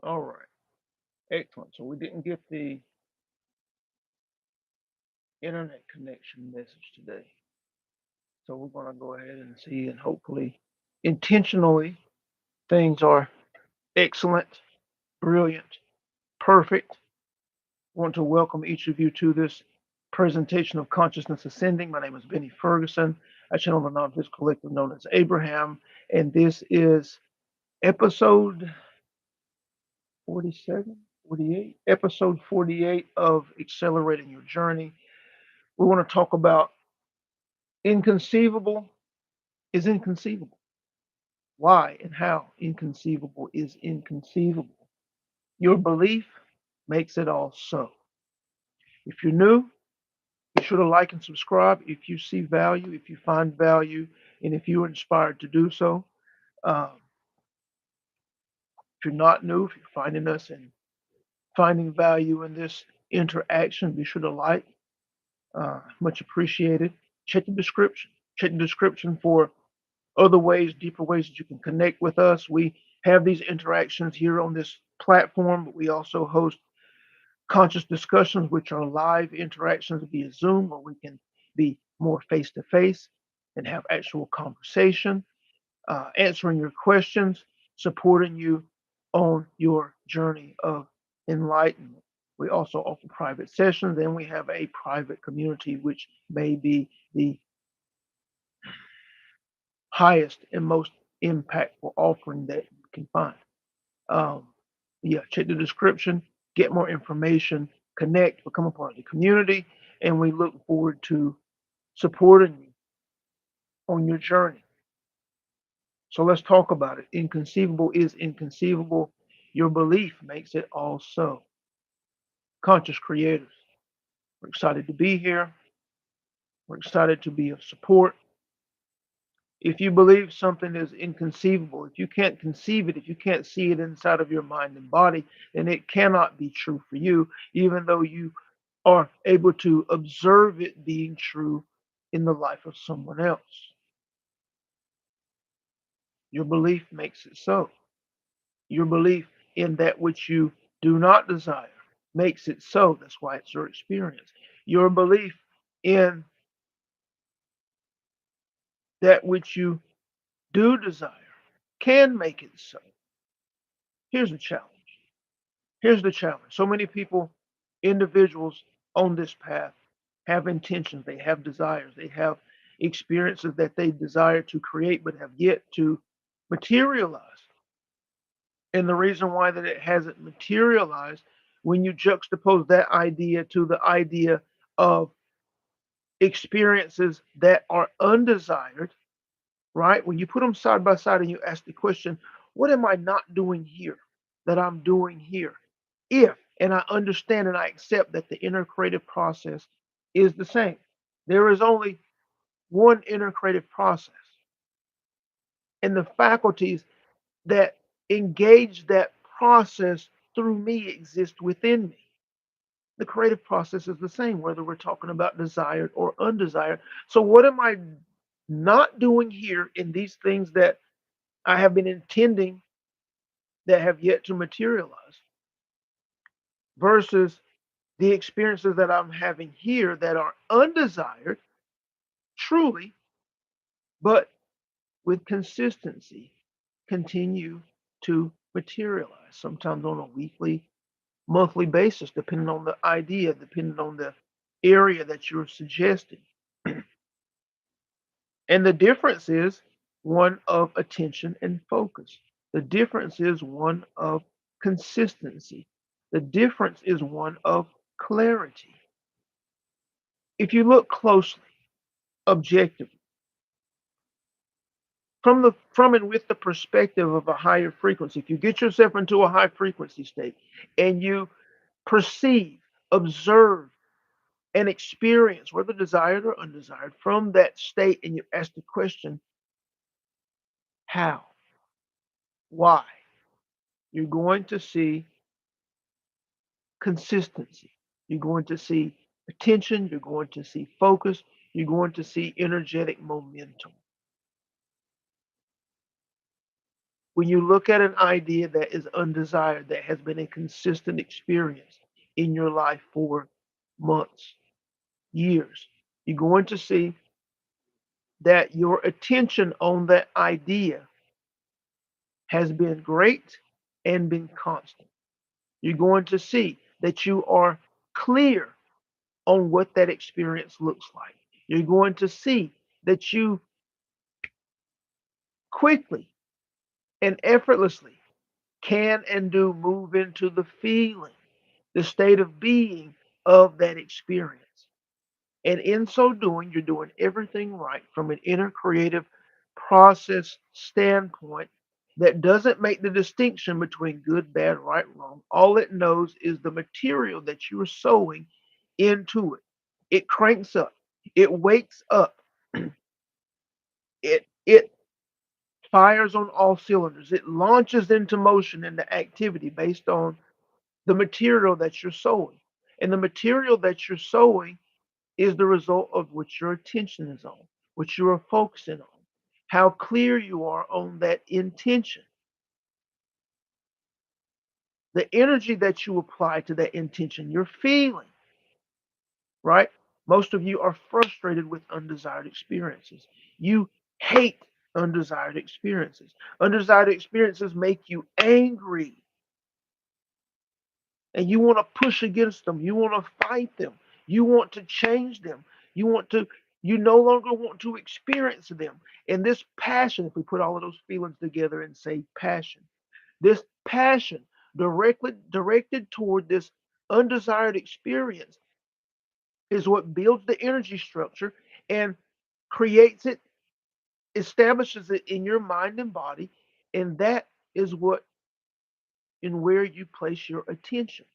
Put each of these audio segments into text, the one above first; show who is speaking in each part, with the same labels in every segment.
Speaker 1: All right. Excellent. So we didn't get the internet connection message today. So we're going to go ahead and see, and hopefully, intentionally, things are excellent, brilliant, perfect. I want to welcome each of you to this presentation of Consciousness Ascending. My name is Benny Ferguson. I channel the non-physical collective known as Abraham, and this is episode 47, 48, episode 48 of Accelerating Your Journey. We want to talk about inconceivable is inconceivable. Why and how inconceivable is inconceivable. Your belief makes it all so. If you're new, be sure to like and subscribe if you see value, if you find value, and if you're inspired to do so. Um, if you're not new, if you're finding us and finding value in this interaction, be sure to like. Much appreciated. Check the description. Check the description for other ways, deeper ways that you can connect with us. We have these interactions here on this platform, but we also host conscious discussions, which are live interactions via Zoom, where we can be more face to face and have actual conversation, answering your questions, supporting you on your journey of enlightenment. We also offer private sessions, and we have a private community, which may be the highest and most impactful offering that you can find. Um, yeah, check the description, get more information, connect, become a part of the community, and we look forward to supporting you on your journey. So let's talk about it. Inconceivable is inconceivable. Your belief makes it all so. Conscious creators, we're excited to be here. We're excited to be of support. If you believe something is inconceivable, if you can't conceive it, if you can't see it inside of your mind and body, then it cannot be true for you, even though you are able to observe it being true in the life of someone else. Your belief makes it so. Your belief in that which you do not desire makes it so. That's why it's your experience. Your belief in that which you do desire can make it so. Here's the challenge. Here's the challenge. So many people, individuals on this path, have intentions, they have desires, they have experiences that they desire to create but have yet to materialize. And the reason why that it hasn't materialized, when you juxtapose that idea to the idea of experiences that are undesired, right? When you put them side by side and you ask the question, what am I not doing here that I'm doing here? If, and I understand and I accept that the inner creative process is the same, there is only one inner creative process, and the faculties that engage that process through me exist within me. The creative process is the same, whether we're talking about desired or undesired. So, what am I not doing here in these things that I have been intending that have yet to materialize versus the experiences that I'm having here that are undesired, truly, but with consistency continue to materialize, sometimes on a weekly, monthly basis, depending on the idea, depending on the area that you're suggesting. And the difference is one of attention and focus. The difference is one of consistency. The difference is one of clarity. If you look closely, objectively, from and with the perspective of a higher frequency, if you get yourself into a high frequency state and you perceive, observe, and experience, whether desired or undesired, from that state, and you ask the question, how? Why? You're going to see consistency. You're going to see attention. You're going to see focus. You're going to see energetic momentum. When you look at an idea that is undesired, that has been a consistent experience in your life for months, years, you're going to see that your attention on that idea has been great and been constant. You're going to see that you are clear on what that experience looks like. You're going to see that you quickly and effortlessly can and do move into the feeling, the state of being of that experience. And in so doing, you're doing everything right from an inner creative process standpoint that doesn't make the distinction between good, bad, right, wrong. All it knows is the material that you're sowing into it. It cranks up, it wakes up, it fires on all cylinders, it launches into motion into activity based on the material that you're sowing. And the material that you're sowing is the result of what your attention is on, what you are focusing on, how clear you are on that intention, the energy that you apply to that intention, your feeling, right? Most of you are frustrated with undesired experiences. You hate undesired experiences. Undesired experiences make you angry and you want to push against them. You want to fight them. You want to change them. You want to, you no longer want to experience them. And this passion, if we put all of those feelings together and say passion, this passion directed toward this undesired experience is what builds the energy structure and creates it, establishes it in your mind and body. And that is what and where you place your attention.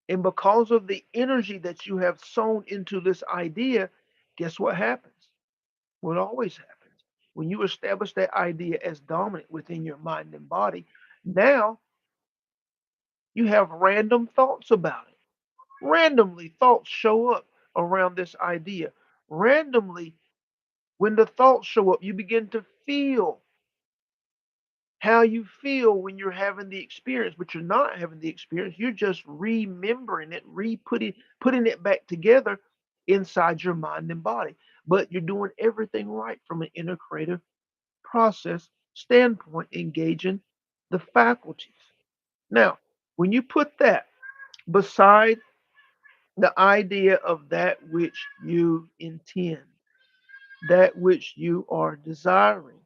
Speaker 1: And because of the energy that you have sown into this idea, guess what happens? What always happens? When you establish that idea as dominant within your mind and body, now you have random thoughts about it. Randomly, thoughts show up around this idea. Randomly, when the thoughts show up, you begin to feel how you feel when you're having the experience, but you're not having the experience. You're just remembering it, putting it back together inside your mind and body. But you're doing everything right from an inner creative process standpoint, engaging the faculties. Now, when you put that beside the idea of that which you intend, that which you are desiring,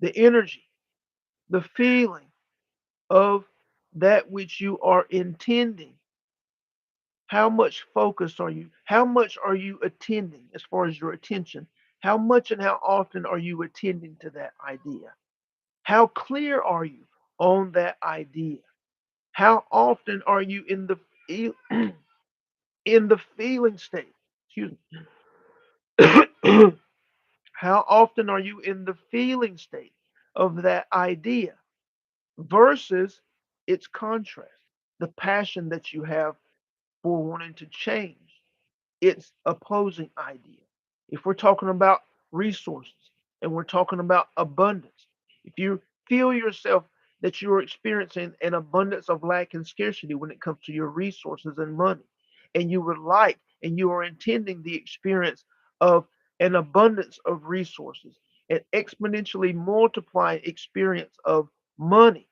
Speaker 1: the energy, the feeling, of that which you are intending. How much focus are you? How much are you attending as far as your attention? How much and how often are you attending to that idea? How clear are you on that idea? How often are you in the in the feeling state? Excuse me. How often are you in the feeling state of that idea versus its contrast, the passion that you have for wanting to change its opposing idea. If we're talking about resources and we're talking about abundance, if you feel yourself that you're experiencing an abundance of lack and scarcity when it comes to your resources and money, and you would like and you are intending the experience of an abundance of resources, an exponentially multiplying experience of money,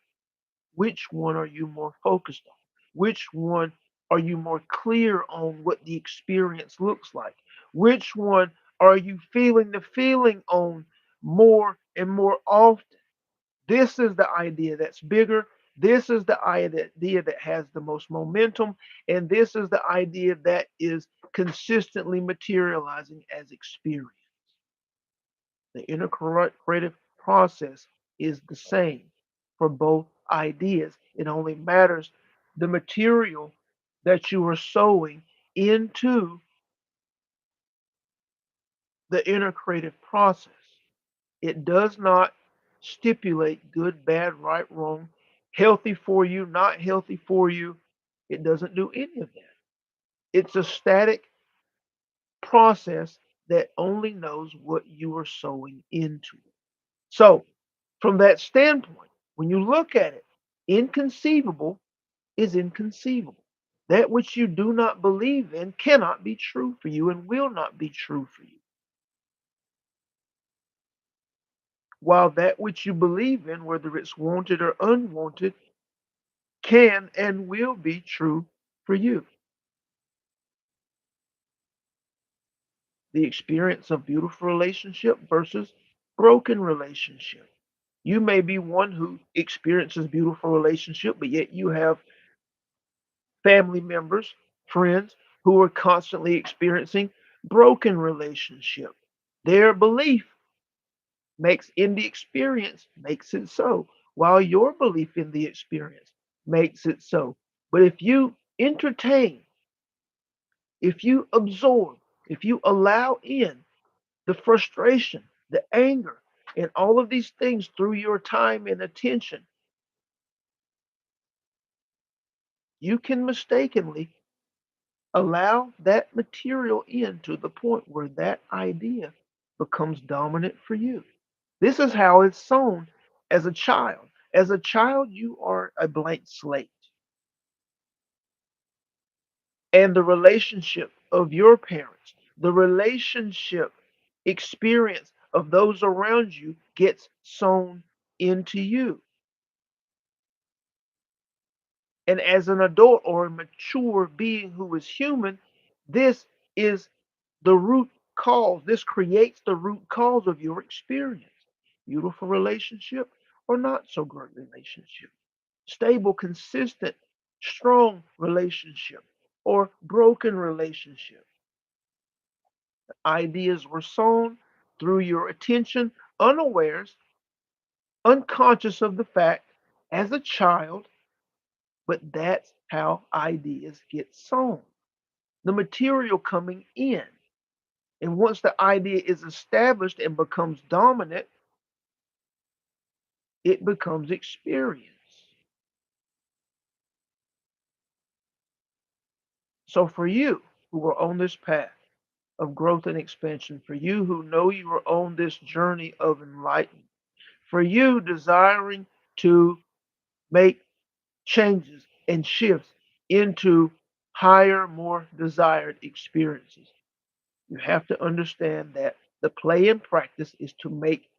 Speaker 1: which one are you more focused on? Which one are you more clear on what the experience looks like? Which one are you feeling the feeling on more and more often? This is the idea that's bigger. This is the idea that has the most momentum. And this is the idea that is consistently materializing as experience. The integrative process is the same for both ideas. It only matters the material that you are sowing into the integrative process. It does not stipulate good, bad, right, wrong, healthy for you, not healthy for you. It doesn't do any of that. It's a static process that only knows what you are sowing into. So, from that standpoint, When you look at it, inconceivable is inconceivable. That which you do not believe in cannot be true for you and will not be true for you. While that which you believe in, whether it's wanted or unwanted, can and will be true for you. The experience of beautiful relationship versus broken relationship. You may be one who experiences beautiful relationship, but yet you have family members, friends who are constantly experiencing broken relationship. Their belief makes in the experience makes it so, while your belief in the experience makes it so. But if you entertain, if you absorb, if you allow in the frustration, the anger, and all of these things through your time and attention, you can mistakenly allow that material in to the point where that idea becomes dominant for you. This is how it's sown as a child. As a child, you are a blank slate. And the relationship of your parents, the relationship experience of those around you gets sown into you. And as an adult or a mature being who is human, this is the root cause. This creates the root cause of your experience. Beautiful relationship or not so great relationship. Stable, consistent, strong relationship or broken relationship. Ideas were sown through your attention, unawares, unconscious of the fact as a child, but that's how ideas get sown. The material coming in. And once the idea is established and becomes dominant, it becomes experience. So for you who are on this path of growth and expansion, for you who know you are on this journey of enlightenment, for you desiring to make changes and shifts into higher, more desired experiences, you have to understand that the play and practice is to make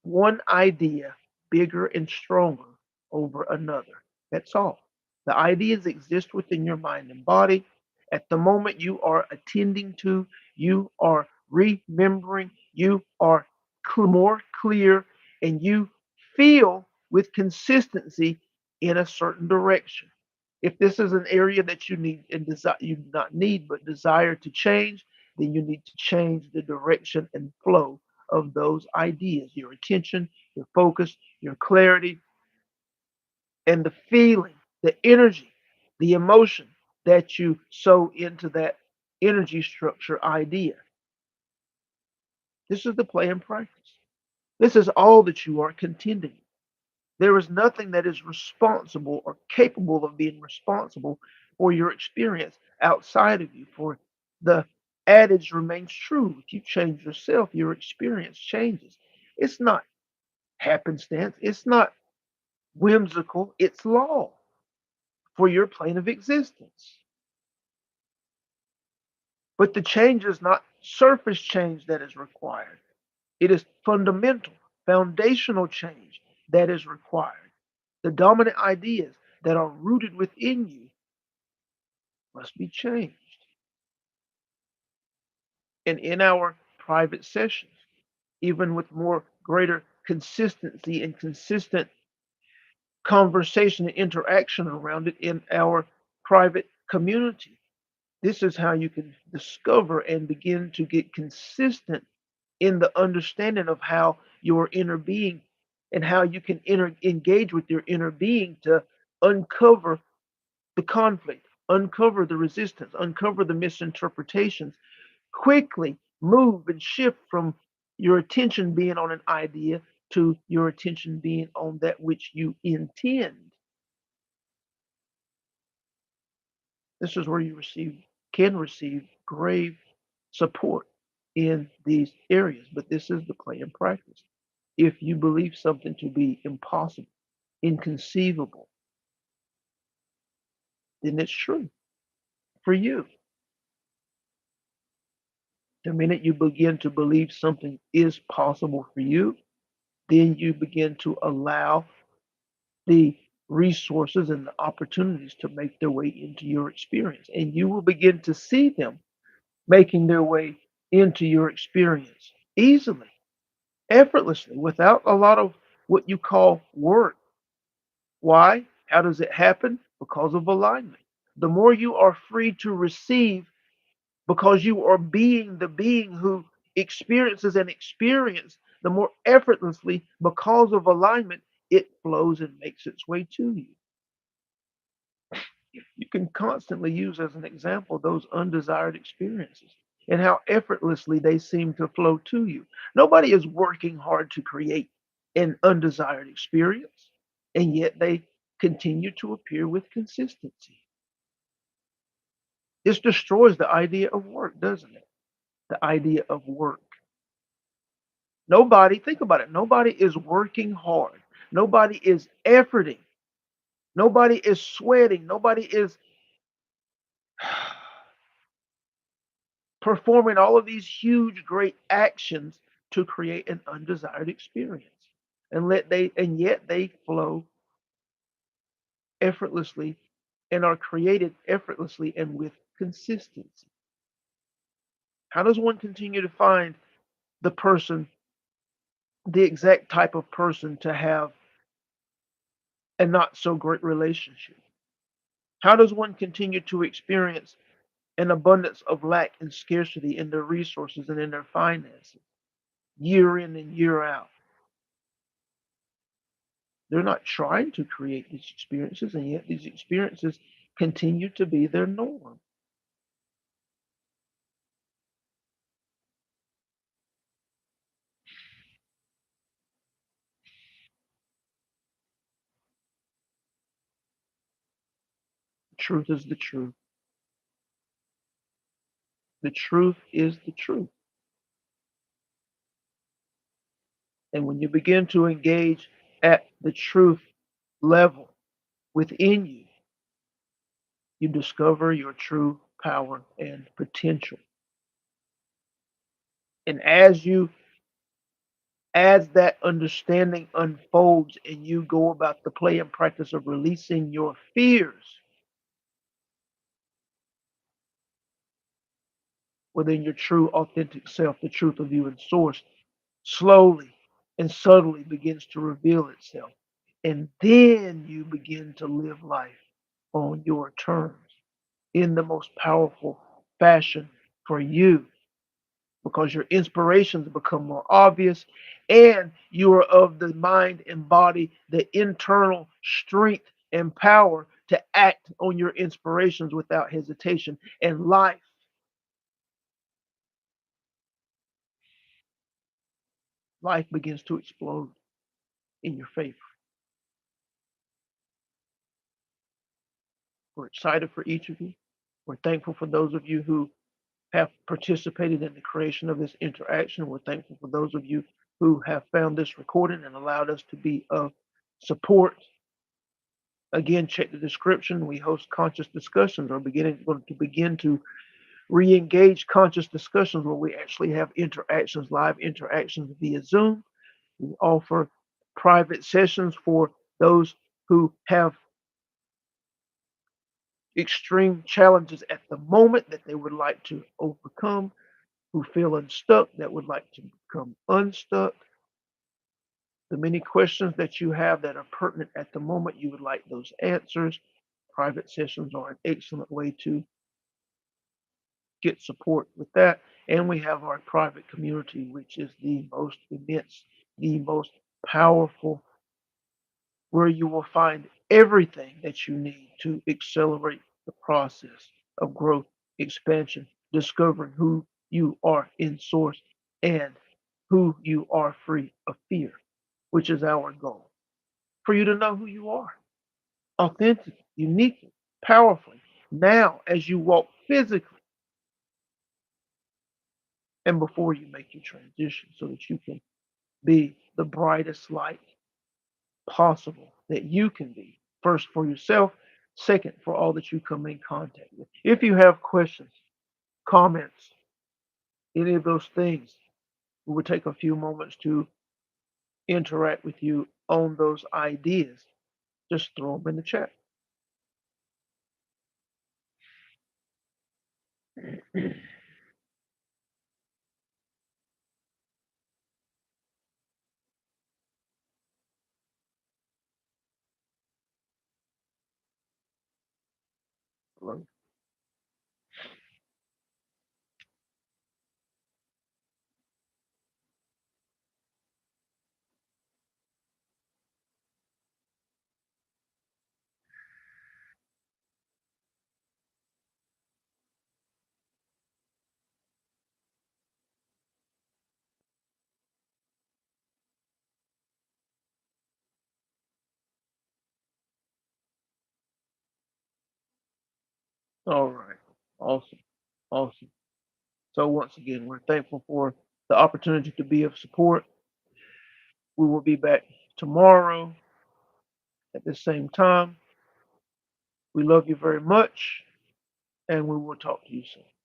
Speaker 1: one idea bigger and stronger over another. That's all. The ideas exist within your mind and body. At the moment you are attending to, you are remembering, you are more clear, and you feel with consistency in a certain direction. If this is an area that you need and desire, you not need but desire to change, then you need to change the direction and flow of those ideas, your attention, your focus, your clarity, and the feeling, the energy, the emotion that you sow into that energy structure idea. This is the play and practice. This is all that you are contending. There is nothing that is responsible or capable of being responsible for your experience outside of you. For the adage remains true. If you change yourself, your experience changes. It's not happenstance, it's not whimsical, it's law for your plane of existence. But the change is not surface change that is required, it is fundamental, foundational change that is required. The dominant ideas that are rooted within you must be changed. And in our private sessions, even with more greater consistency and consistent conversation and interaction around it in our private community, this is how you can discover and begin to get consistent in the understanding of how your inner being and how you can engage with your inner being to uncover the conflict, uncover the resistance, uncover the misinterpretations, quickly move and shift from your attention being on an idea to your attention being on that which you intend. This is where you can receive grave support in these areas, but this is the play and practice. If you believe something to be impossible, inconceivable, then it's true for you. The minute you begin to believe something is possible for you, then you begin to allow the resources and the opportunities to make their way into your experience. And you will begin to see them making their way into your experience easily, effortlessly, without a lot of what you call work. Why? How does it happen? Because of alignment. The more you are free to receive, because you are being the being who experiences an experience, the more effortlessly, because of alignment, it flows and makes its way to you. You can constantly use as an example those undesired experiences and how effortlessly they seem to flow to you. Nobody is working hard to create an undesired experience, and yet they continue to appear with consistency. This destroys the idea of work, doesn't it? The idea of work. Nobody, think about it, nobody is working hard. Nobody is efforting. Nobody is sweating. Nobody is performing all of these huge, great actions to create an undesired experience. And yet they flow effortlessly and are created effortlessly and with consistency. How does one continue to find the person, the exact type of person to have a not so great relationship? How does one continue to experience an abundance of lack and scarcity in their resources and in their finances year in and year out? They're not trying to create these experiences, and yet these experiences continue to be their norm. The truth is the truth. The truth is the truth. And when you begin to engage at the truth level within you, you discover your true power and potential. And as that understanding unfolds and you go about the play and practice of releasing your fears within your true authentic self, the truth of you and source, slowly and subtly begins to reveal itself. And then you begin to live life on your terms in the most powerful fashion for you, because your inspirations become more obvious and you are of the mind and body, the internal strength and power to act on your inspirations without hesitation. And life begins to explode in your favor. We're excited for each of you. We're thankful for those of you who have participated in the creation of this interaction. We're thankful for those of you who have found this recording and allowed us to be of support. Again, check the description. We host conscious discussions, or going to begin to re-engage conscious discussions where we actually have interactions, live interactions via Zoom. We offer private sessions for those who have extreme challenges at the moment that they would like to overcome, who feel unstuck, that would like to become unstuck. The many questions that you have that are pertinent at the moment, you would like those answers. Private sessions are an excellent way to get support with that. And we have our private community, which is the most immense, the most powerful, where you will find everything that you need to accelerate the process of growth, expansion, discovering who you are in source and who you are free of fear, which is our goal. For you to know who you are authentically, uniquely, powerfully, now as you walk physically and before you make your transition so that you can be the brightest light possible that you can be. First for yourself, second for all that you come in contact with. If you have questions, comments, any of those things, we will take a few moments to interact with you on those ideas. Just throw them in the chat. All right. Awesome. Awesome. So once again, we're thankful for the opportunity to be of support. We will be back tomorrow at the same time. We love you very much, and we will talk to you soon.